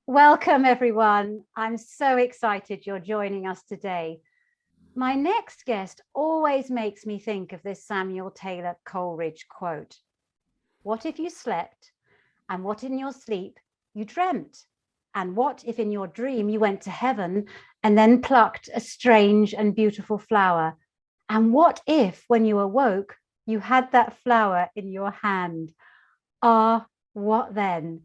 Welcome, everyone. I'm so excited you're joining us today. My next guest always makes me think of this Samuel Taylor Coleridge quote. What if you slept, and what in your sleep you dreamt? And what if in your dream you went to heaven and then plucked a strange and beautiful flower? And what if when you awoke, you had that flower in your hand? Ah, what then?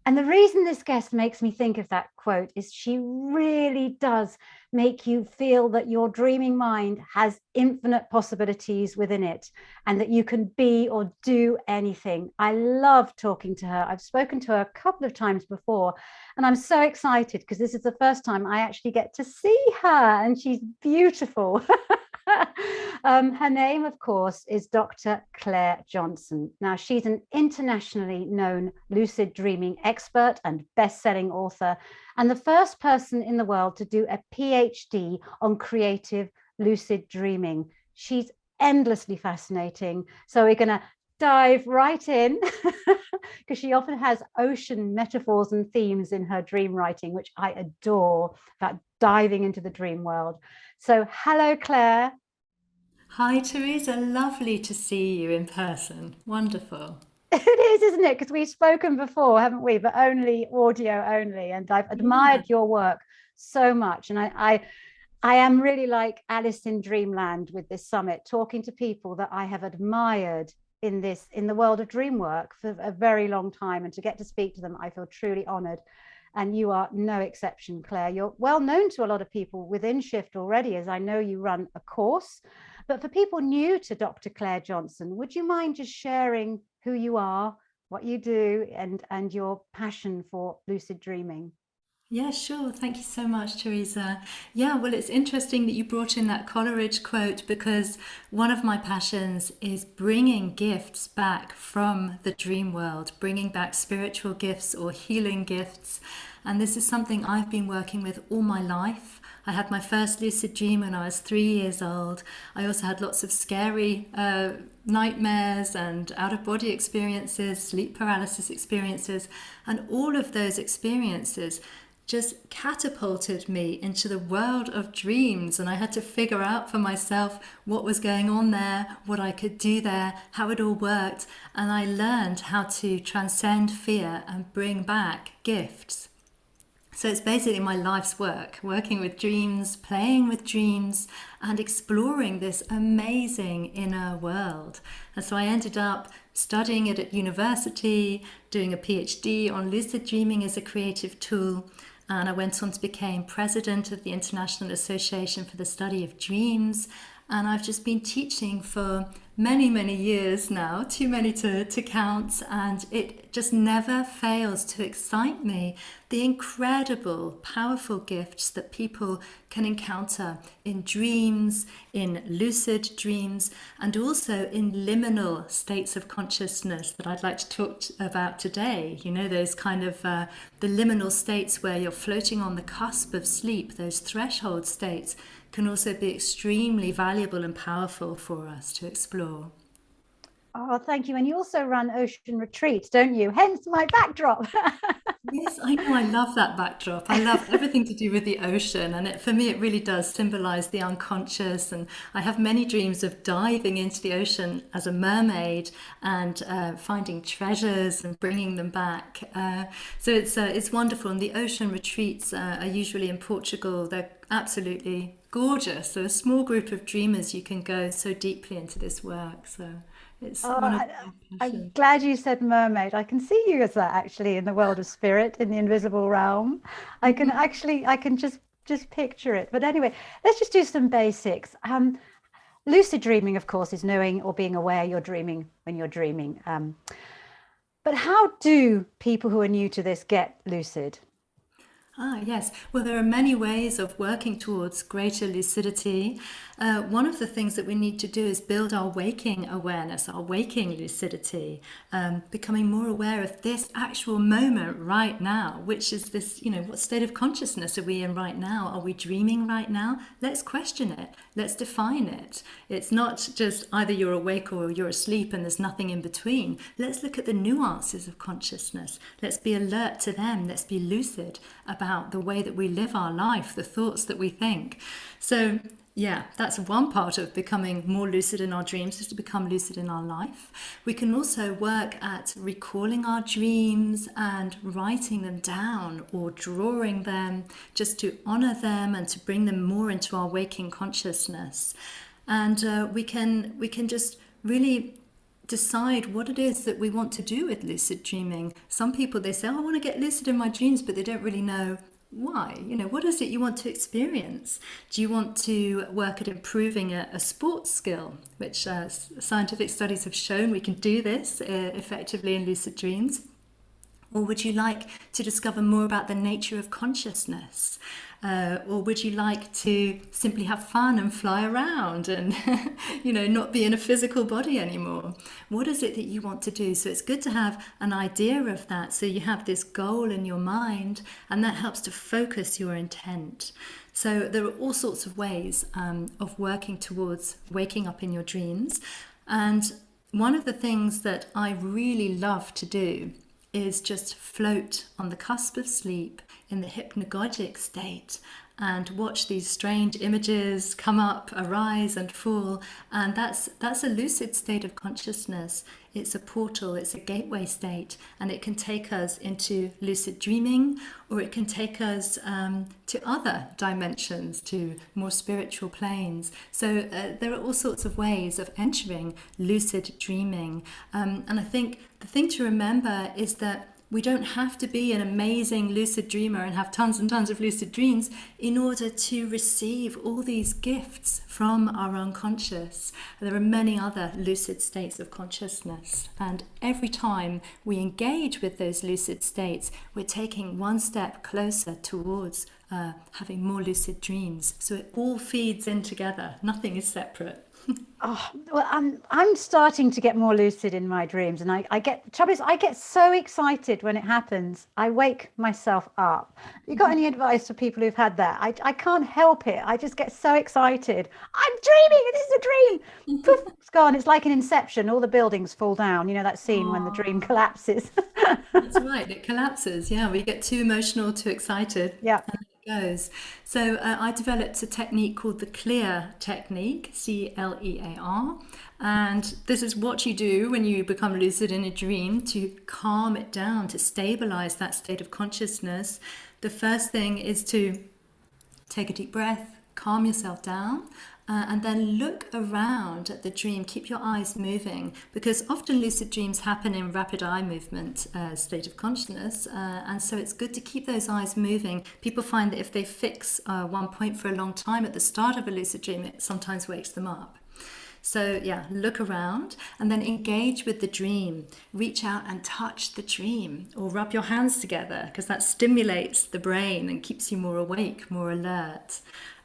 And the reason this guest makes me think of that quote is she really does make you feel that your dreaming mind has infinite possibilities within it and that you can be or do anything. I love talking to her. I've spoken to her a couple of times before, and I'm so excited because this is the first time I actually get to see her, and she's beautiful. Her name, of course, is Dr. Clare Johnson. Now, she's an internationally known lucid dreaming expert and best-selling author, and the first person in the world to do a PhD on creative lucid dreaming. She's endlessly fascinating. So we're going to dive right in because she often has ocean metaphors and themes in her dream writing, which I adore, about diving into the dream world. So hello, Clare. Hi, Teresa. Lovely to see you in person. Wonderful. It is, isn't it? Because we've spoken before, haven't we? But only audio only. And I've Yeah. admired your work so much. And I am really like Alice in Dreamland with this summit, talking to people that I have admired in the world of dream work for a very long time. And to get to speak to them, I feel truly honored. And you are no exception, Clare. You're well known to a lot of people within Shift already, as I know you run a course. But for people new to Dr. Clare Johnson, would you mind just sharing who you are, what you do, and your passion for lucid dreaming? Yeah, sure. Thank you so much, Teresa. Yeah, well, it's interesting that you brought in that Coleridge quote because one of my passions is bringing gifts back from the dream world, bringing back spiritual gifts or healing gifts. And this is something I've been working with all my life. I had my first lucid dream when I was 3 years old. I also had lots of scary nightmares and out of body experiences, sleep paralysis experiences, and all of those experiences just catapulted me into the world of dreams. And I had to figure out for myself what was going on there, what I could do there, how it all worked. And I learned how to transcend fear and bring back gifts. So it's basically my life's work, working with dreams, playing with dreams, and exploring this amazing inner world. And so I ended up studying it at university, doing a PhD on lucid dreaming as a creative tool. And I went on to become president of the International Association for the Study of Dreams. And I've just been teaching for many, many years now, too many to count, and it just never fails to excite me. The incredible, powerful gifts that people can encounter in dreams, in lucid dreams, and also in liminal states of consciousness that I'd like to talk about today. You know, those kind of the liminal states where you're floating on the cusp of sleep, those threshold states can also be extremely valuable and powerful for us to explore. Oh, thank you. And you also run ocean retreats, don't you? Hence my backdrop. Yes, I know. I love that backdrop. I love everything to do with the ocean, and for me, it really does symbolize the unconscious. And I have many dreams of diving into the ocean as a mermaid and finding treasures and bringing them back. So it's wonderful. And the ocean retreats are usually in Portugal. They're absolutely gorgeous. So a small group of dreamers, you can go so deeply into this work. So it's Oh, one of my I'm passions. glad you said mermaid. I can see you as that actually in the world of spirit, in the invisible realm. I can just picture it. But anyway, let's just do some basics. Lucid dreaming, of course, is knowing or being aware you're dreaming when you're dreaming. But how do people who are new to this get lucid? Ah, yes. Well, there are many ways of working towards greater lucidity. One of the things that we need to do is build our waking awareness, our waking lucidity, becoming more aware of this actual moment right now, which is this, what state of consciousness are we in right now? Are we dreaming right now? Let's question it. Let's define it. It's not just either you're awake or you're asleep and there's nothing in between. Let's look at the nuances of consciousness. Let's be alert to them. Let's be lucid about the way that we live our life, the thoughts that we think. So, yeah, that's one part of becoming more lucid in our dreams, is to become lucid in our life. We can also work at recalling our dreams and writing them down or drawing them, just to honor them and to bring them more into our waking consciousness. And we can just really decide what it is that we want to do with lucid dreaming. Some people, they say, oh, I want to get lucid in my dreams, but they don't really know why. What is it you want to experience? Do you want to work at improving a sports skill, which scientific studies have shown we can do this effectively in lucid dreams? Or would you like to discover more about the nature of consciousness? Or would you like to simply have fun and fly around and, not be in a physical body anymore? What is it that you want to do? So it's good to have an idea of that. So you have this goal in your mind, and that helps to focus your intent. So there are all sorts of ways of working towards waking up in your dreams. And one of the things that I really love to do is just float on the cusp of sleep in the hypnagogic state and watch these strange images come up, arise and fall. And that's a lucid state of consciousness. It's a portal, it's a gateway state, and it can take us into lucid dreaming, or it can take us to other dimensions, to more spiritual planes. So there are all sorts of ways of entering lucid dreaming. And I think the thing to remember is that we don't have to be an amazing lucid dreamer and have tons and tons of lucid dreams in order to receive all these gifts from our unconscious. There are many other lucid states of consciousness, and every time we engage with those lucid states, we're taking one step closer towards having more lucid dreams. So it all feeds in together. Nothing is separate. Oh, well, I'm starting to get more lucid in my dreams, and the trouble is, I get so excited when it happens. I wake myself up. You got any advice for people who've had that? I can't help it. I just get so excited. I'm dreaming. This is a dream. Poof, it's gone. It's like an inception. All the buildings fall down. You know that scene when the dream collapses. That's right, it collapses. Yeah, we get too emotional, too excited, Yeah. and it goes. So I developed a technique called the Clear technique, Clear. And this is what you do when you become lucid in a dream to calm it down, to stabilize that state of consciousness. The first thing is to take a deep breath, calm yourself down, and then look around at the dream. Keep your eyes moving, because often lucid dreams happen in rapid eye movement state of consciousness, and so it's good to keep those eyes moving. People find that if they fix one point for a long time at the start of a lucid dream, it sometimes wakes them up. So yeah, look around and then engage with the dream. Reach out and touch the dream, or rub your hands together, because that stimulates the brain and keeps you more awake, more alert.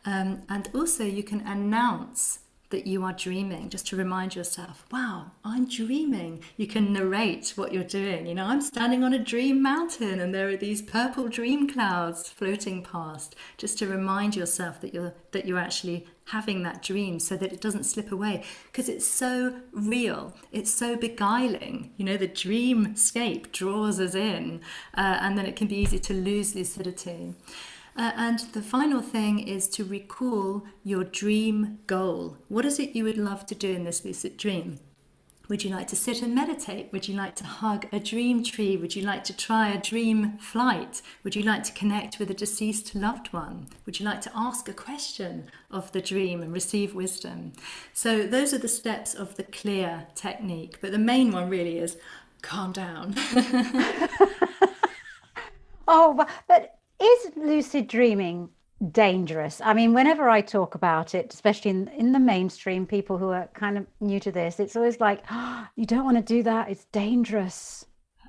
And also you can announce that you are dreaming, just to remind yourself, wow, I'm dreaming. You can narrate what you're doing. I'm standing on a dream mountain and there are these purple dream clouds floating past, just to remind yourself that you're actually having that dream, so that it doesn't slip away, because it's so real, it's so beguiling. The dreamscape draws us in, and then it can be easy to lose lucidity. And the final thing is to recall your dream goal. What is it you would love to do in this lucid dream? Would you like to sit and meditate? Would you like to hug a dream tree? Would you like to try a dream flight? Would you like to connect with a deceased loved one? Would you like to ask a question of the dream and receive wisdom? So those are the steps of the Clear technique. But the main one really is calm down. Oh, but is lucid dreaming dangerous? I mean, whenever I talk about it, especially in the mainstream, people who are kind of new to this, it's always like, oh, you don't want to do that. It's dangerous.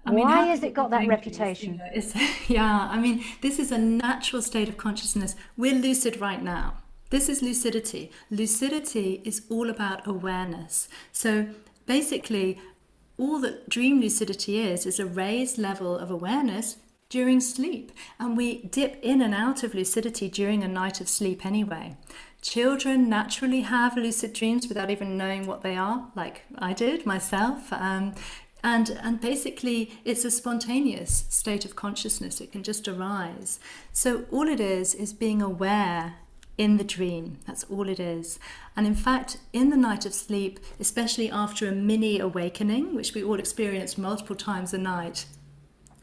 I mean, Why how has could it it be got that dangerous? reputation? It's, yeah, I mean, this is a natural state of consciousness. We're lucid right now. This is lucidity. Lucidity is all about awareness. So basically, all that dream lucidity is a raised level of awareness during sleep. And we dip in and out of lucidity during a night of sleep anyway. Children naturally have lucid dreams without even knowing what they are, like I did myself. And basically, it's a spontaneous state of consciousness. It can just arise. So all it is being aware in the dream. That's all it is. And in fact, in the night of sleep, especially after a mini awakening, which we all experience multiple times a night,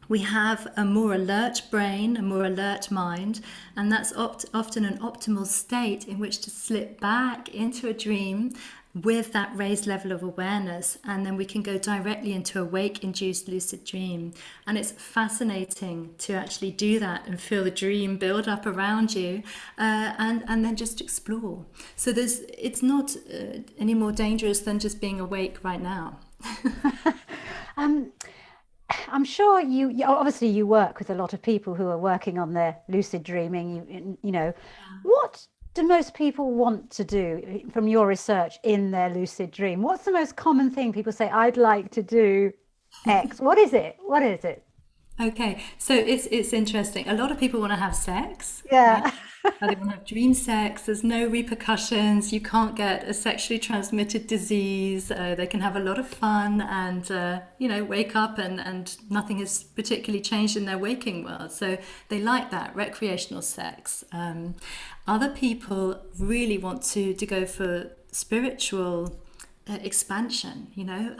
we have a more alert brain, a more alert mind, and that's often an optimal state in which to slip back into a dream with that raised level of awareness, and then we can go directly into a wake-induced lucid dream. And it's fascinating to actually do that and feel the dream build up around you, and then just explore. So it's not any more dangerous than just being awake right now. um, I'm sure obviously you work with a lot of people who are working on their lucid dreaming. You know, what do most people want to do from your research in their lucid dream? What's the most common thing people say, I'd like to do X? What is it? What is it? Okay, so it's interesting. A lot of people want to have sex, right? Yeah. They want to have dream sex. There's no repercussions. You can't get a sexually transmitted disease. They can have a lot of fun and wake up and nothing has particularly changed in their waking world. So they like that recreational sex. Other people really want to go for spiritual expansion.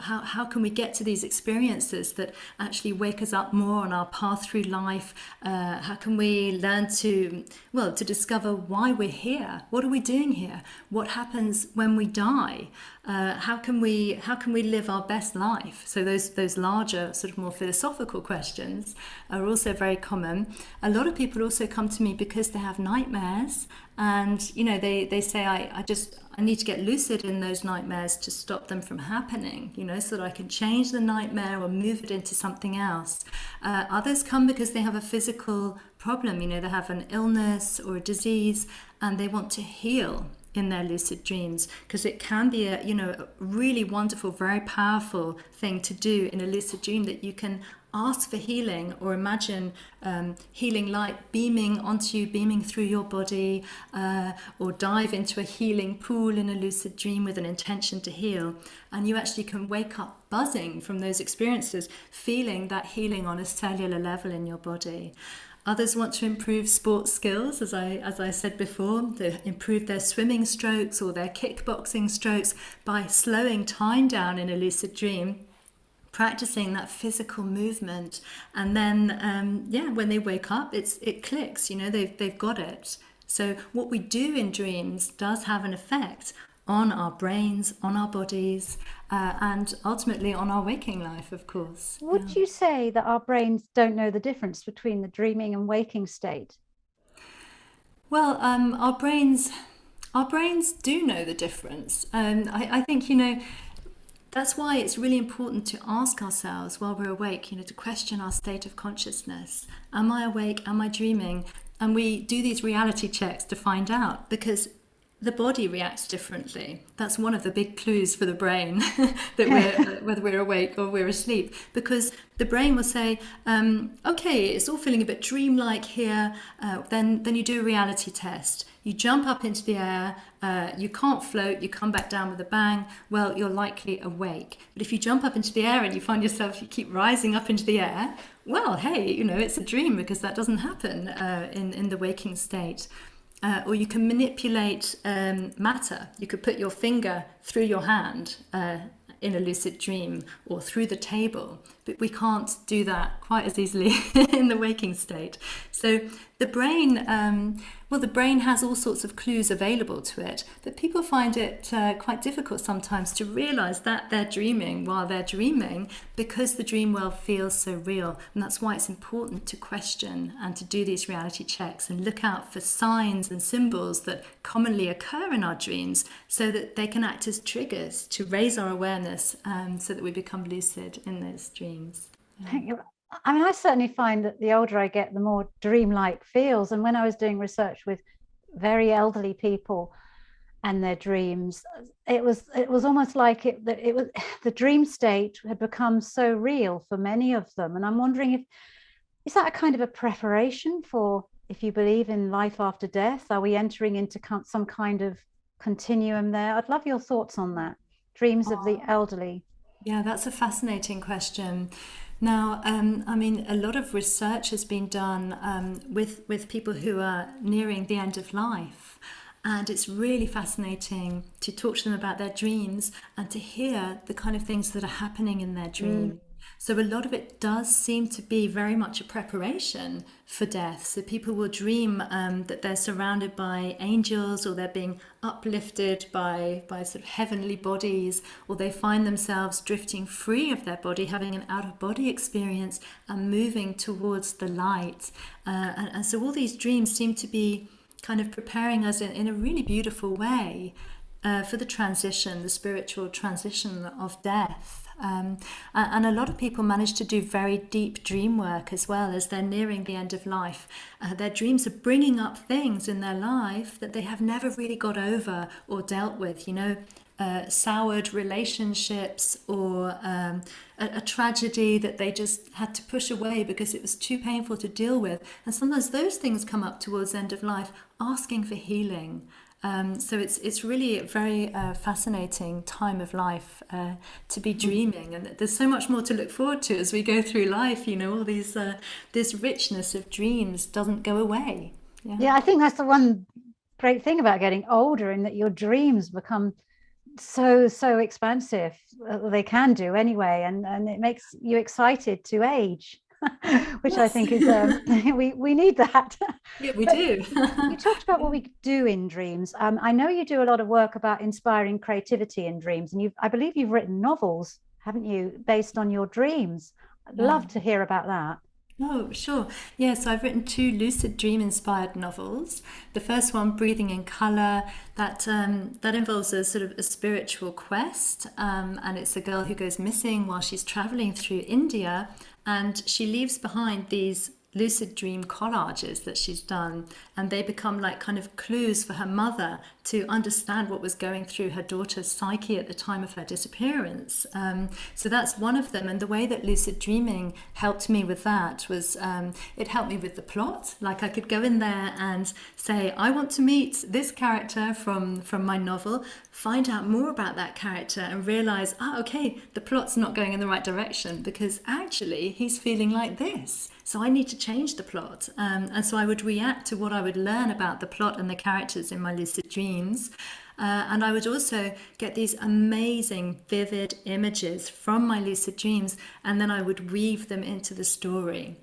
How can we get to these experiences that actually wake us up more on our path through life? How can we learn to discover why we're here? What are we doing here? What happens when we die? How can we live our best life? So those larger, sort of more philosophical questions are also very common. A lot of people also come to me because they have nightmares, and they say, I need to get lucid in those nightmares to stop them from happening, so that I can change the nightmare or move it into something else. Others come because they have a physical problem, they have an illness or a disease, and they want to heal in their lucid dreams, because it can be a really wonderful, very powerful thing to do in a lucid dream, that you can ask for healing or imagine healing light beaming onto you, beaming through your body, or dive into a healing pool in a lucid dream with an intention to heal. And you actually can wake up buzzing from those experiences, feeling that healing on a cellular level in your body. Others want to improve sports skills, as I said before, to improve their swimming strokes or their kickboxing strokes by slowing time down in a lucid dream, practicing that physical movement. And then, when they wake up, it clicks, they've got it. So what we do in dreams does have an effect on our brains, on our bodies, and ultimately on our waking life, of course. Would you say that our brains don't know the difference between the dreaming and waking state? Well, our brains do know the difference. I think, that's why it's really important to ask ourselves while we're awake, to question our state of consciousness. Am I awake? Am I dreaming? And we do these reality checks to find out, because the body reacts differently. That's one of the big clues for the brain that whether we're awake or we're asleep, because the brain will say, okay, it's all feeling a bit dreamlike here. Then you do a reality test. You jump up into the air, you can't float, you come back down with a bang, well, you're likely awake. But if you jump up into the air and you find yourself, you keep rising up into the air, well, hey, it's a dream, because that doesn't happen in the waking state. Or you can manipulate matter. You could put your finger through your hand in a lucid dream, or through the table, but we can't do that quite as easily in the waking state. So the brain, the brain has all sorts of clues available to it, but people find it quite difficult sometimes to realize that they're dreaming while they're dreaming, because the dream world feels so real. And that's why it's important to question and to do these reality checks and look out for signs and symbols that commonly occur in our dreams, so that they can act as triggers to raise our awareness, so that we become lucid in those dreams. I mean, I certainly find that the older I get, the more dreamlike feels. And when I was doing research with very elderly people and their dreams, it was almost like it was the dream state had become so real for many of them. And I'm wondering if is that a kind of a preparation for, if you believe in life after death, are we entering into some kind of continuum there? I'd love your thoughts on that. Dreams of the elderly. Yeah, that's a fascinating question. Now, I mean, a lot of research has been done with people who are nearing the end of life, and it's really fascinating to talk to them about their dreams and to hear the kind of things that are happening in their Mm. dream. So a lot of it does seem to be very much a preparation for death. So people will dream that they're surrounded by angels, or they're being uplifted by sort of heavenly bodies, or they find themselves drifting free of their body, having an out of body experience and moving towards the light. And so all these dreams seem to be kind of preparing us in a really beautiful way for the transition, the spiritual transition of death. And a lot of people manage to do very deep dream work as well as they're nearing the end of life. Their dreams are bringing up things in their life that they have never really got over or dealt with, soured relationships, or a tragedy that they just had to push away because it was too painful to deal with. And sometimes those things come up towards the end of life asking for healing. So it's really a very fascinating time of life to be dreaming, and there's so much more to look forward to as we go through life. All these this richness of dreams doesn't go away. Yeah. Yeah, I think that's the one great thing about getting older, in that your dreams become so expansive. They can do anyway, and it makes you excited to age, which I Yes. think is we need that. Yeah, we But do. you talked about what we do in dreams. I know you do a lot of work about inspiring creativity in dreams, and I believe you've written novels, haven't you, based on your dreams? I'd Yeah. love to hear about that. Oh, sure. Yeah, so I've written two lucid dream inspired novels. The first one, Breathing in Colour, that involves a sort of a spiritual quest, and it's a girl who goes missing while she's traveling through India, and she leaves behind these lucid dream collages that she's done, and they become like kind of clues for her mother to understand what was going through her daughter's psyche at the time of her disappearance. So that's one of them, and the way that lucid dreaming helped me with that was it helped me with the plot. Like I could go in there and say, I want to meet this character from my novel, find out more about that character, and realize, okay, the plot's not going in the right direction because actually he's feeling like this. So I need to change the plot. And so I would react to what I would learn about the plot and the characters in my lucid dreams. And I would also get these amazing, vivid images from my lucid dreams, and then I would weave them into the story,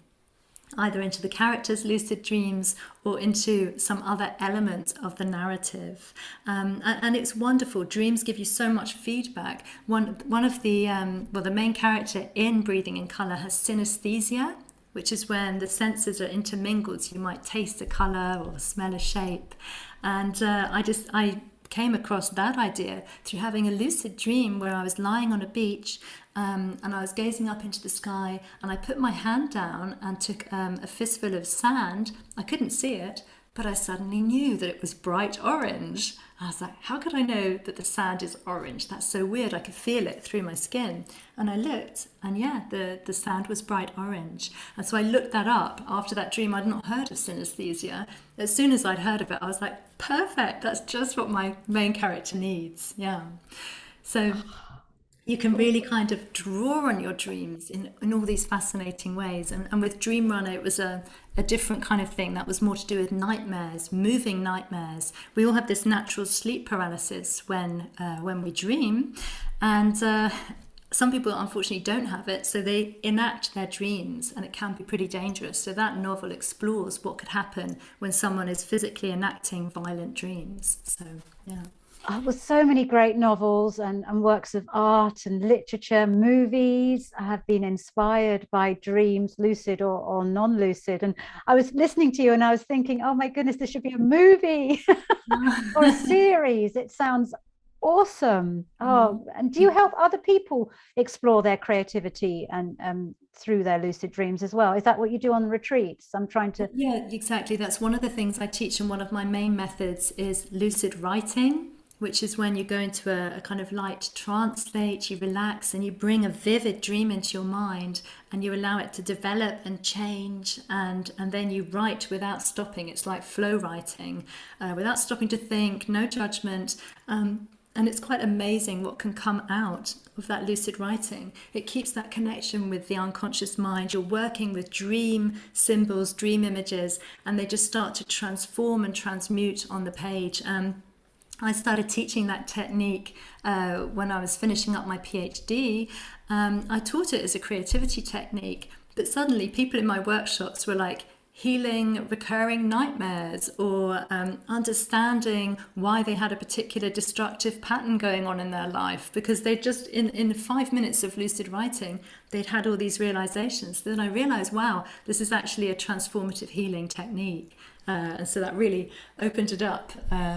either into the characters' lucid dreams or into some other element of the narrative. And it's wonderful. Dreams give you so much feedback. One of the main character in Breathing in Colour has synesthesia, which is when the senses are intermingled. So you might taste a colour or smell a shape. And I came across that idea through having a lucid dream where I was lying on a beach, and I was gazing up into the sky, and I put my hand down and took a fistful of sand. I couldn't see it, but I suddenly knew that it was bright orange. I was like, how could I know that the sand is orange? That's so weird. I could feel it through my skin. And I looked, and yeah, the sand was bright orange. And so I looked that up. After that dream, I'd not heard of synesthesia. As soon as I'd heard of it, I was like, perfect. That's just what my main character needs. Yeah. So you can really kind of draw on your dreams in all these fascinating ways. And with Dream Runner, it was a different kind of thing that was more to do with nightmares, moving nightmares. We all have this natural sleep paralysis when we dream, and some people unfortunately don't have it, so they enact their dreams, and it can be pretty dangerous. So that novel explores what could happen when someone is physically enacting violent dreams. So yeah. With so many great novels and works of art and literature, movies have been inspired by dreams, lucid or non-lucid. And I was listening to you and I was thinking, oh my goodness, this should be a movie or a series. It sounds Awesome. Mm. Oh, and do you help other people explore their creativity and through their lucid dreams as well? Is that what you do on retreats? I'm trying to. Yeah, exactly. That's one of the things I teach, and one of my main methods is lucid writing, which is when you go into a kind of light trance state, you relax and you bring a vivid dream into your mind and you allow it to develop and change, and then you write without stopping. It's like flow writing, without stopping to think, no judgment. And it's quite amazing what can come out of that lucid writing. It keeps that connection with the unconscious mind. You're working with dream symbols, dream images, and they just start to transform and transmute on the page. I started teaching that technique when I was finishing up my PhD. I taught it as a creativity technique, but suddenly people in my workshops were like, healing recurring nightmares, or understanding why they had a particular destructive pattern going on in their life, because they just in 5 minutes of lucid writing they'd had all these realizations. Then I realized, wow, this is actually a transformative healing technique, and so that really opened it up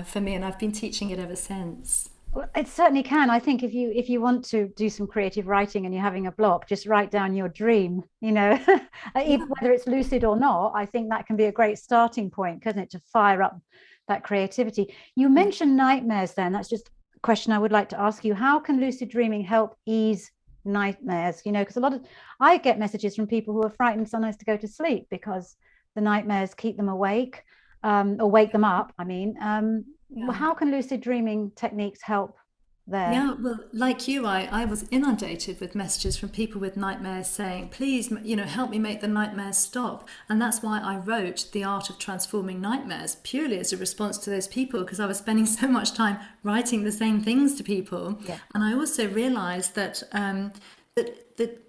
for me, and I've been teaching it ever since. Well, it certainly can. I think if you want to do some creative writing and you're having a block, just write down your dream, whether it's lucid or not. I think that can be a great starting point, couldn't it, to fire up that creativity. You Yeah. mentioned nightmares then. That's just a question I would like to ask you. How can lucid dreaming help ease nightmares? Because I get messages from people who are frightened sometimes to go to sleep because the nightmares keep them awake, or wake them up, I mean. Yeah. How can lucid dreaming techniques help there? Yeah, well, like you, I was inundated with messages from people with nightmares saying, please, help me make the nightmares stop. And that's why I wrote The Art of Transforming Nightmares, purely as a response to those people, because I was spending so much time writing the same things to people. Yeah. And I also realized that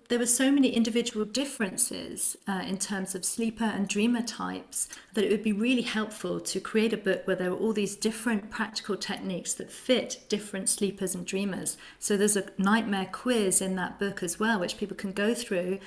there were so many individual differences in terms of sleeper and dreamer types, that it would be really helpful to create a book where there were all these different practical techniques that fit different sleepers and dreamers. So there's a nightmare quiz in that book as well, which people can go through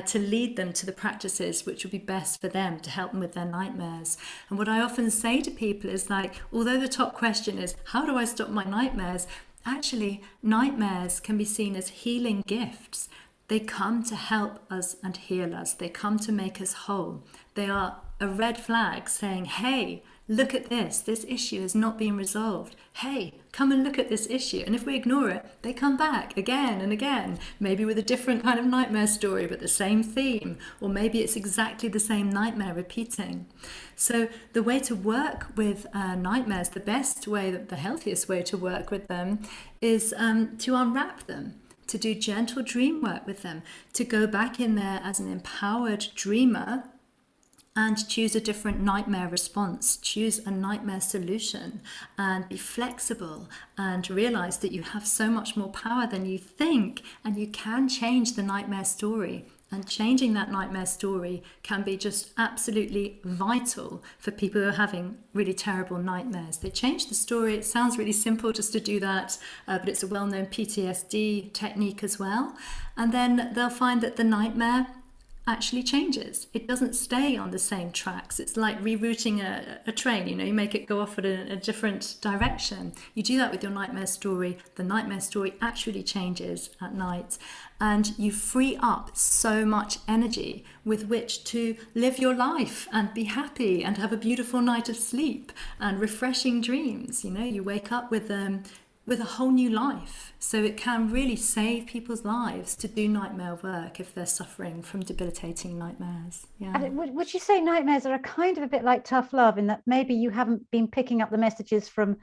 to lead them to the practices which would be best for them to help them with their nightmares. And what I often say to people is, like, although the top question is, how do I stop my nightmares? Actually, nightmares can be seen as healing gifts. They come to help us and heal us. They come to make us whole. They are a red flag saying, hey, look at this. This issue has not been resolved. Hey, come and look at this issue. And if we ignore it, they come back again and again, maybe with a different kind of nightmare story, but the same theme. Or maybe it's exactly the same nightmare repeating. So the way to work with nightmares, the best way, the healthiest way to work with them, is to unwrap them, to do gentle dream work with them, to go back in there as an empowered dreamer and choose a different nightmare response, choose a nightmare solution, and be flexible and realize that you have so much more power than you think, and you can change the nightmare story. And changing that nightmare story can be just absolutely vital for people who are having really terrible nightmares. They change the story. It sounds really simple just to do that, but it's a well-known PTSD technique as well. And then they'll find that the nightmare actually changes. It doesn't stay on the same tracks. It's like rerouting a train, you make it go off at a different direction. You do that with your nightmare story. The nightmare story actually changes at night, and you free up so much energy with which to live your life and be happy and have a beautiful night of sleep and refreshing dreams. You wake up with a whole new life. So it can really save people's lives to do nightmare work if they're suffering from debilitating nightmares. Yeah. And would you say nightmares are a kind of a bit like tough love, in that maybe you haven't been picking up the messages from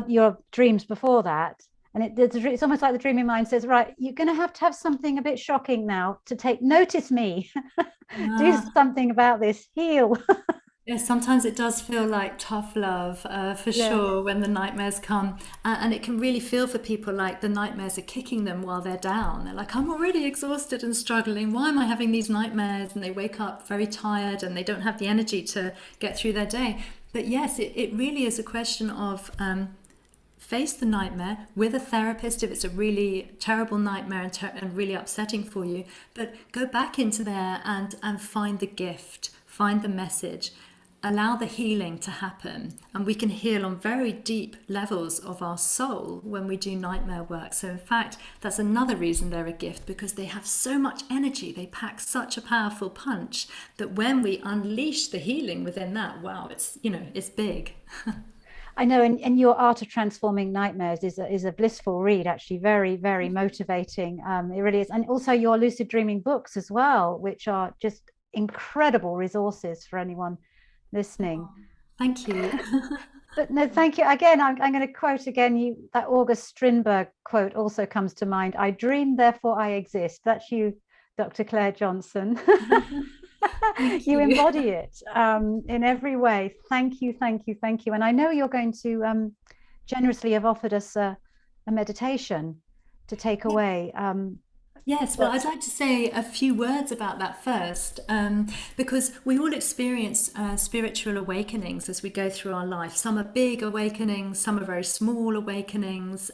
your dreams before that? And it's almost like the dreaming mind says, right, you're going to have something a bit shocking now to notice me, do Yeah. something about this, heal. Yeah, sometimes it does feel like tough love, for Yeah. sure, when the nightmares come. And it can really feel for people like the nightmares are kicking them while they're down. They're like, I'm already exhausted and struggling. Why am I having these nightmares? And they wake up very tired and they don't have the energy to get through their day. But yes, it really is a question of face the nightmare with a therapist if it's a really terrible nightmare and really upsetting for you. But go back into there and find the gift, find the message. allow the healing to happen, and we can heal on very deep levels of our soul when we do nightmare work. So in fact, that's another reason they're a gift, because they have so much energy, they pack such a powerful punch, that when we unleash the healing within that, wow, it's big. I know, and your Art of Transforming Nightmares is a blissful read, actually, very, very motivating. It really is. And also your lucid dreaming books as well, which are just incredible resources for anyone listening. Thank you. But no, thank you. Again, I'm going to quote again, that August Strindberg quote also comes to mind. I dream, therefore I exist. That's you, Dr. Clare Johnson. Thank You you. embody it in every way. Thank you, thank you, thank you. And I know you're going to generously have offered us a meditation to take away. Yes, well, I'd like to say a few words about that first, because we all experience spiritual awakenings as we go through our life. Some are big awakenings, some are very small awakenings,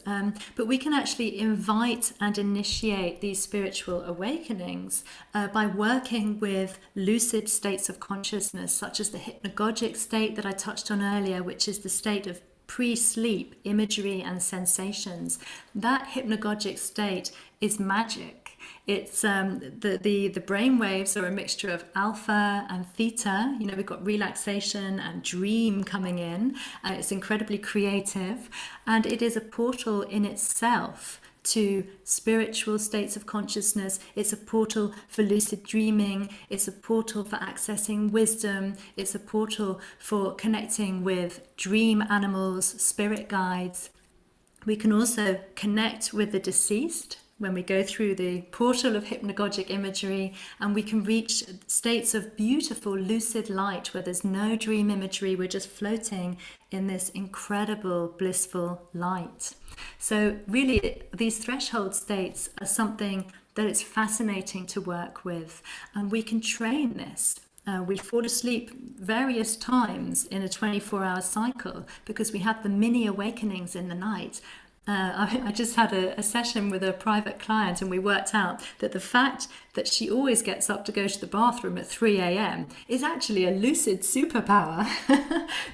but we can actually invite and initiate these spiritual awakenings by working with lucid states of consciousness, such as the hypnagogic state that I touched on earlier, which is the state of pre-sleep imagery and sensations. That hypnagogic state is magic. It's the brain waves are a mixture of alpha and theta. We've got relaxation and dream coming in. It's incredibly creative, and it is a portal in itself to spiritual states of consciousness. It's a portal for lucid dreaming. It's a portal for accessing wisdom. It's a portal for connecting with dream animals, spirit guides. We can also connect with the deceased when we go through the portal of hypnagogic imagery, and we can reach states of beautiful lucid light where there's no dream imagery. We're just floating in this incredible blissful light. So really, these threshold states are something that it's fascinating to work with, and we can train this. We fall asleep various times in a 24-hour cycle because we have the mini awakenings in the night. I just had a session with a private client, and we worked out that the fact that she always gets up to go to the bathroom at 3 a.m. is actually a lucid superpower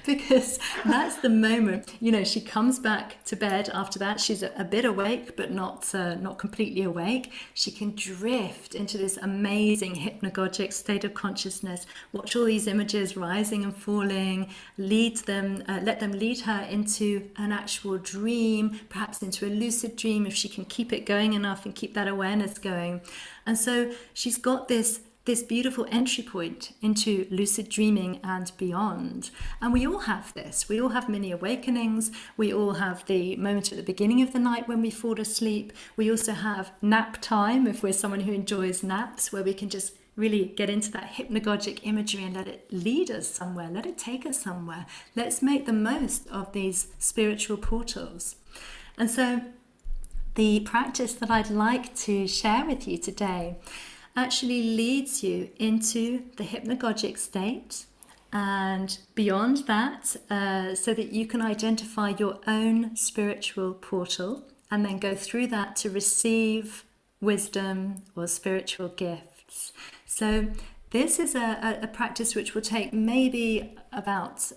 because that's the moment, she comes back to bed after that. She's a bit awake, but not completely awake. She can drift into this amazing hypnagogic state of consciousness, watch all these images rising and falling, let them lead her into an actual dream, perhaps into a lucid dream if she can keep it going enough and keep that awareness going. And so she's got this beautiful entry point into lucid dreaming and beyond. And we all have this. We all have mini awakenings. We all have the moment at the beginning of the night when we fall asleep. We also have nap time, if we're someone who enjoys naps, where we can just really get into that hypnagogic imagery and let it lead us somewhere, let it take us somewhere. Let's make the most of these spiritual portals. And so the practice that I'd like to share with you today actually leads you into the hypnagogic state and beyond that, so that you can identify your own spiritual portal and then go through that to receive wisdom or spiritual gifts. So this is a practice which will take maybe about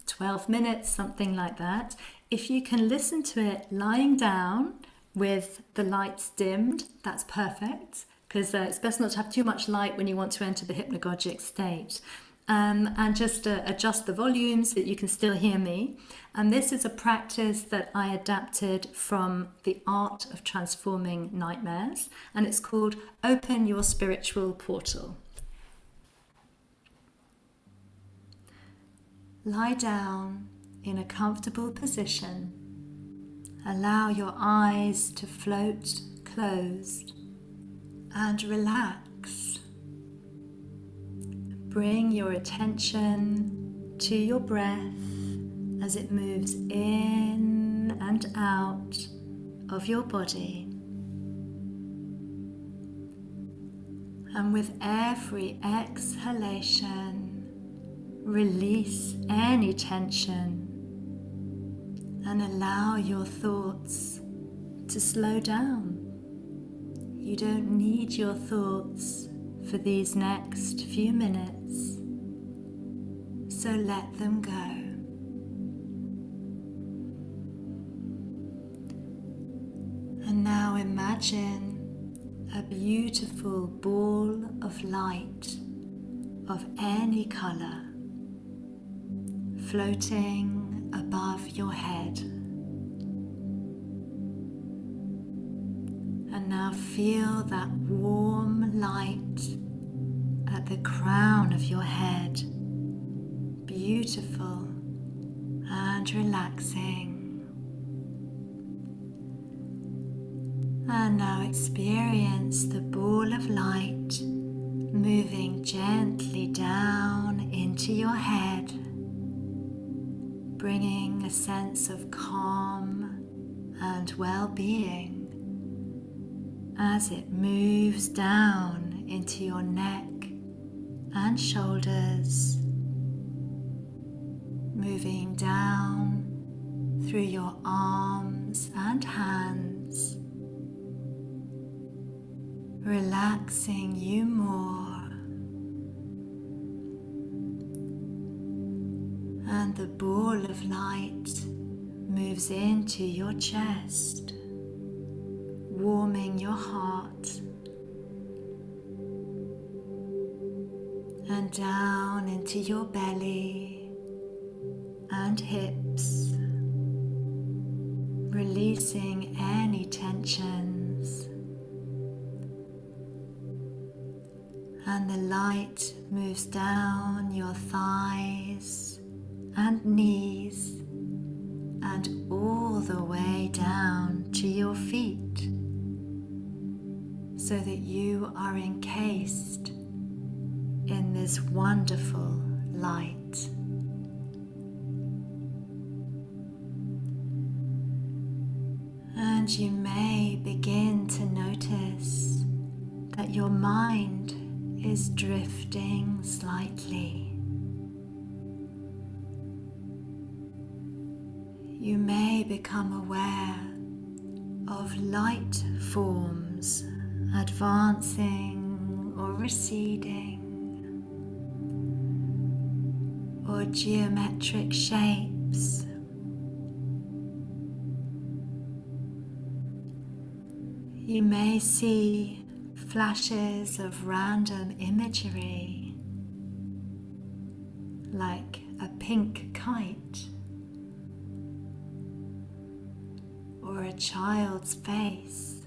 12 minutes, something like that. If you can listen to it lying down with the lights dimmed, that's perfect, because it's best not to have too much light when you want to enter the hypnagogic state. And just adjust the volume so that you can still hear me. And this is a practice that I adapted from the Art of Transforming Nightmares, and it's called Open Your Spiritual Portal. Lie down in a comfortable position. Allow your eyes to float closed and relax. Bring your attention to your breath as it moves in and out of your body. And with every exhalation, release any tension and allow your thoughts to slow down. You don't need your thoughts for these next few minutes. so let them go. And now imagine a beautiful ball of light of any color floating above your head. And now feel that warm light at the crown of your head, beautiful and relaxing. And now experience the ball of light moving gently down into your head, bringing a sense of calm and well-being as it moves down into your neck and shoulders, moving down through your arms and hands, relaxing you more. And the ball of light moves into your chest, warming your heart, and down into your belly and hips, releasing any tensions. And the light moves down your thighs and knees and all the way down to your feet, so that you are encased in this wonderful light. And you may begin to notice that your mind is drifting slightly. You may become aware of light forms advancing or receding, or geometric shapes. You may see flashes of random imagery, like a pink kite, or a child's face,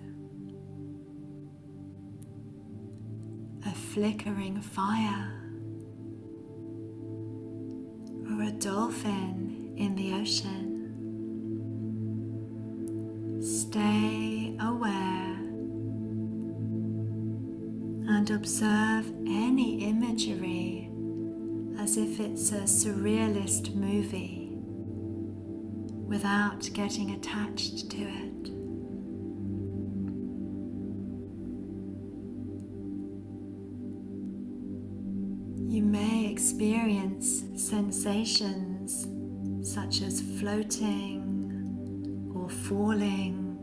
a flickering fire, or a dolphin in the ocean. Stay aware and observe any imagery as if it's a surrealist movie, without getting attached to it. You may experience sensations such as floating or falling,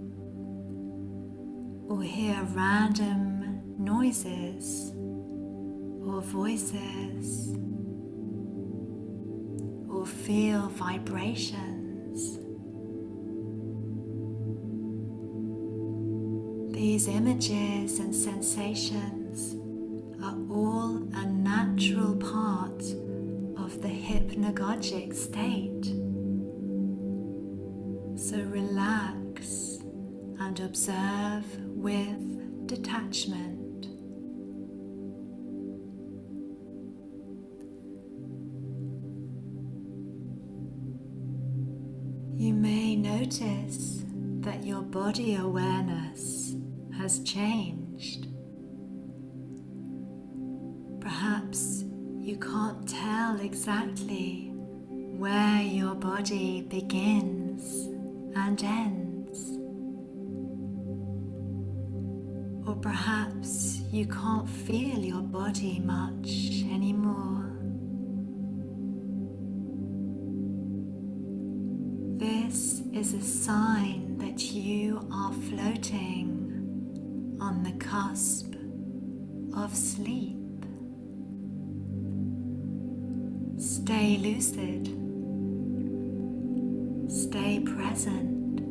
or hear random noises or voices, or feel vibrations. These images and sensations are all a natural part of the hypnagogic state. So relax and observe with detachment. You may notice that your body awareness has changed. Perhaps you can't tell exactly where your body begins and ends. Or perhaps you can't feel your body much anymore. This is a sign that you are floating on the cusp of sleep. Stay lucid. Stay present.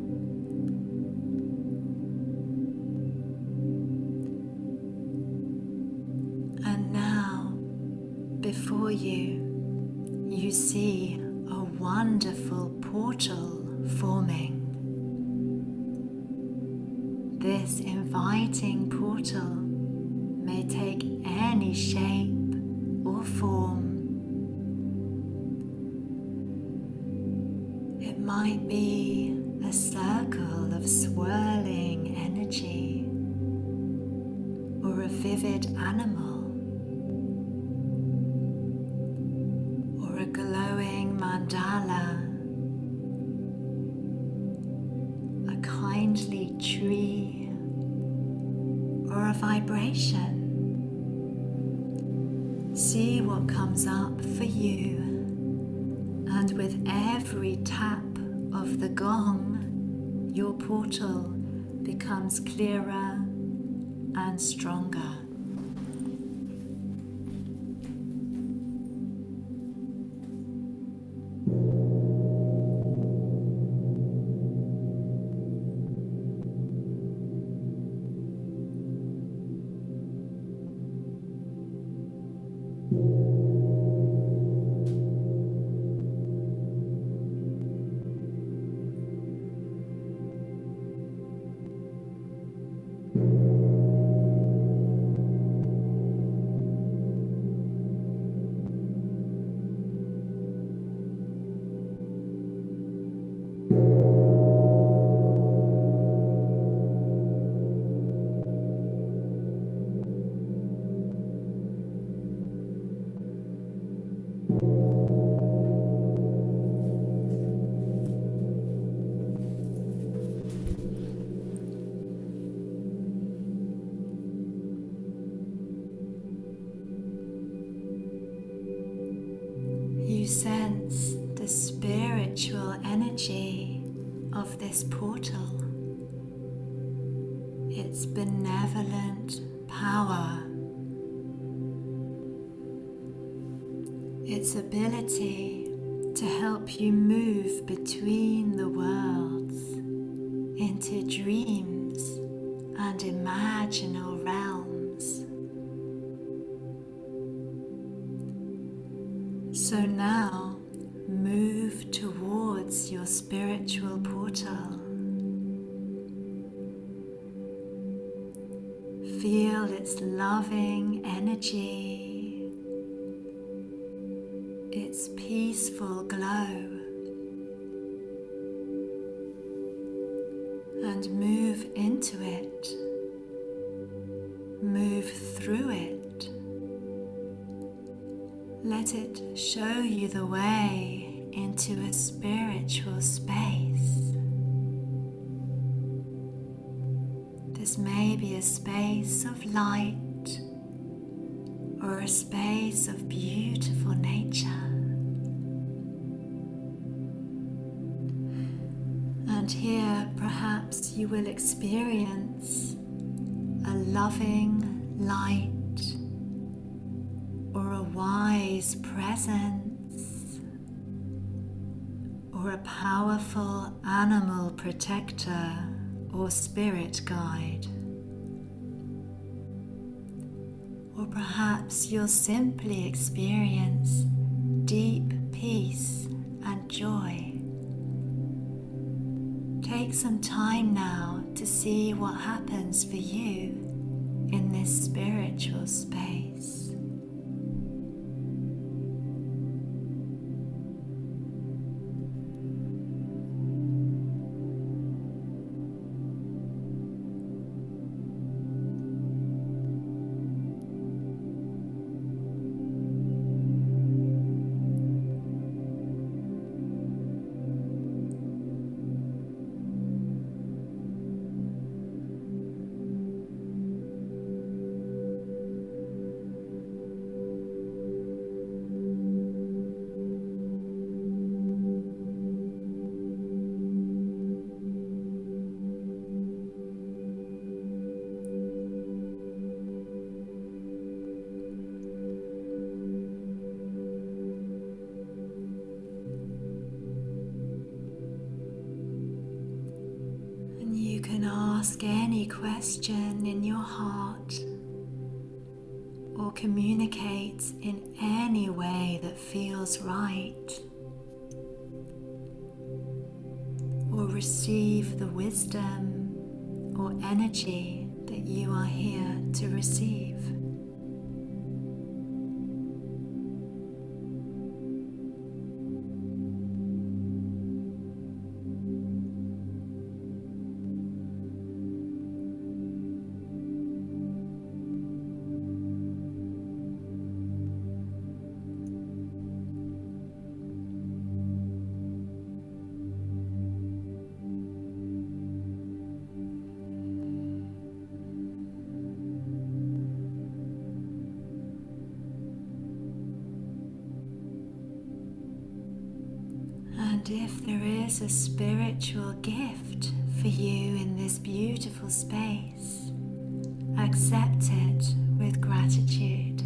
And now, before you, you see a wonderful portal forming. This inviting portal may take any shape or form. It might be a circle of swirling energy or a vivid animal or a glowing mandala, a kindly tree or a vibration. See what comes up for you, and with every tap of the gong, your portal becomes clearer and stronger. You sense the spiritual energy of this portal, its benevolent power, its ability to help you move between the worlds into dreams and imaginal realms. So now move towards your spiritual portal. Feel its loving energy, its peaceful glow, and move into it, move through it. Let it show you the way into a spiritual space. This may be a space of light or a space of beautiful nature. And here perhaps you will experience a loving light or a wise presence or a powerful animal protector or spirit guide. Or perhaps you'll simply experience deep peace and joy. Take some time now to see what happens for you in this spiritual space. ask any question in your heart or communicate in any way that feels right, or receive the wisdom or energy that you are here to receive. And if there is a spiritual gift for you in this beautiful space, accept it with gratitude.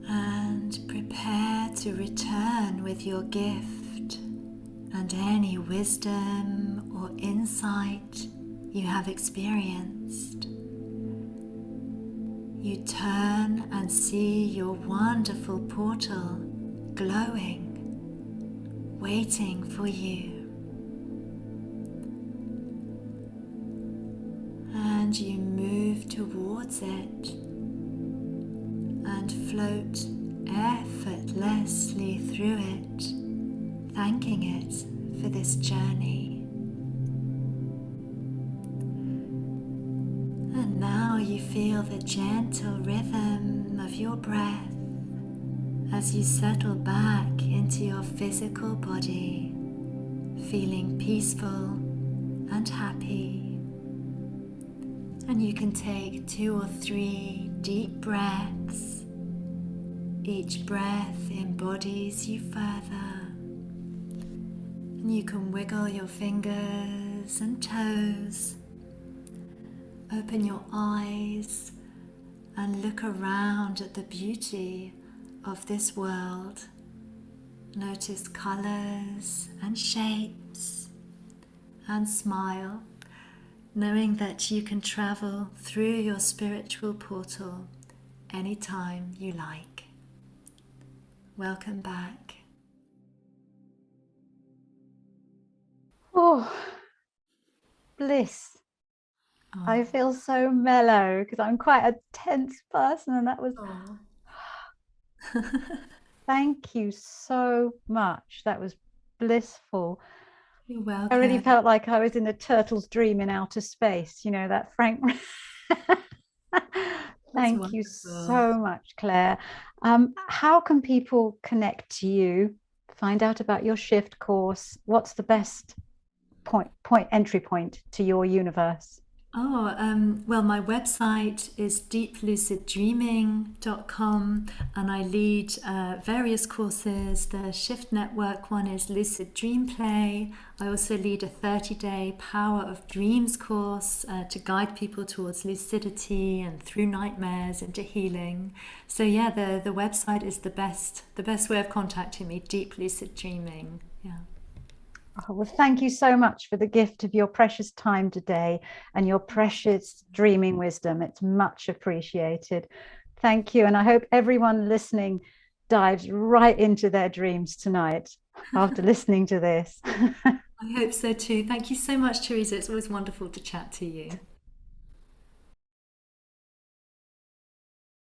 And prepare to return with your gift and any wisdom or insight you have experienced. You turn and see your wonderful portal glowing, waiting for you. And you move towards it and float effortlessly through it, thanking it for this journey. And now you feel the gentle rhythm of your breath as you settle back into your physical body, feeling peaceful and happy. And you can take 2 or 3 deep breaths. Each breath embodies you further. And you can wiggle your fingers and toes. Open your eyes and look around at the beauty of this world. Notice colors and shapes and smile, knowing that you can travel through your spiritual portal anytime you like. Welcome back. Oh, bliss. Oh. I feel so mellow because I'm quite a tense person, and that was thank you so much. That was blissful. You're welcome. I really felt like I was in a turtle's dream in outer space, that Frank. Thank you so much, Claire. How can people connect to you, find out about your shift course? What's the best entry point to your universe? Well, my website is deepluciddreaming.com, and I lead various courses. The Shift Network one is Lucid Dream Play. I also lead a 30-day Power of Dreams course to guide people towards lucidity and through nightmares into healing. So yeah, the website is the best way of contacting me, Deep Lucid Dreaming. Yeah. Oh, well, thank you so much for the gift of your precious time today and your precious dreaming wisdom. It's much appreciated. Thank you. And I hope everyone listening dives right into their dreams tonight after listening to this. I hope so too. Thank you so much, Teresa. It's always wonderful to chat to you.